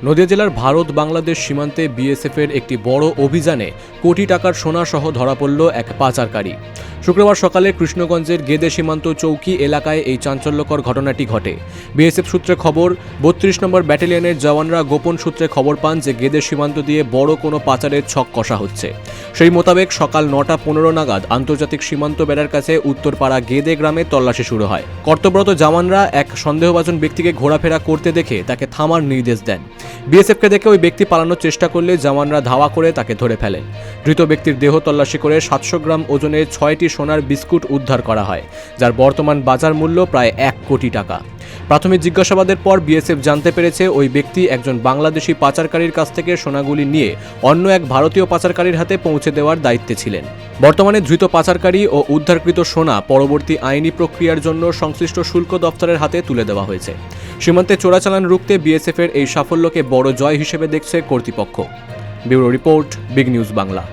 নদিয়া জেলার ভারত বাংলাদেশ সীমান্তে বিএসএফের একটি বড় অভিযানে কোটি টাকার সোনা সহ ধরা পড়ল এক পাচারকারী। শুক্রবার সকালে কৃষ্ণগঞ্জের গেদে সীমান্ত চৌকি এলাকায় এই চাঞ্চল্যকর ঘটনাটি ঘটে। বিএসএফ সূত্রে খবর, ৩২ নম্বর ব্যাটালিয়নের জওয়ানরা গোপন সূত্রে খবর পান যে গেদে সীমান্ত দিয়ে বড় কোনো পাচারের ছক কষা হচ্ছে। সেই মোতাবেক সকাল ৯টা ১৫ নাগাদ আন্তর্জাতিক সীমান্ত বেড়ার কাছে উত্তরপাড়া গেদে গ্রামে তল্লাশি শুরু হয়। কর্তব্যরত জওয়ানরা এক সন্দেহভাজন ব্যক্তিকে ঘোরাফেরা করতে দেখে তাকে থামার নির্দেশ দেন। বিএসএফকে দেখে ওই ব্যক্তি পালানোর চেষ্টা করলে জওয়ানরা ধাওয়া করে তাকে ধরে ফেলেন। ধৃত ব্যক্তির দেহ তল্লাশি করে ৭০০ গ্রাম ওজনের ৬টি সোনার বিস্কুট উদ্ধার করা হয়, যার বর্তমান বাজার মূল্য প্রায় ১ কোটি টাকা। প্রাথমিক জিজ্ঞাসাবাদের পর বিএসএফ জানতে পেরেছে ওই ব্যক্তি একজন বাংলাদেশি পাচারকারীর কাছ থেকে সোনাগুলি নিয়ে অন্য এক ভারতীয় পাচারকারীর হাতে পৌঁছে দেওয়ার দায়িত্বে ছিলেন। বর্তমানে ধৃত পাচারকারী ও উদ্ধারকৃত সোনা পরবর্তী আইনি প্রক্রিয়ার জন্য সংশ্লিষ্ট শুল্ক দফতরের হাতে তুলে দেওয়া হয়েছে। সীমান্তে চোরাচালান রুখতে বিএসএফের এই সাফল্যকে বড় জয় হিসেবে দেখছে কর্তৃপক্ষ। Bureau report, big news Bangla.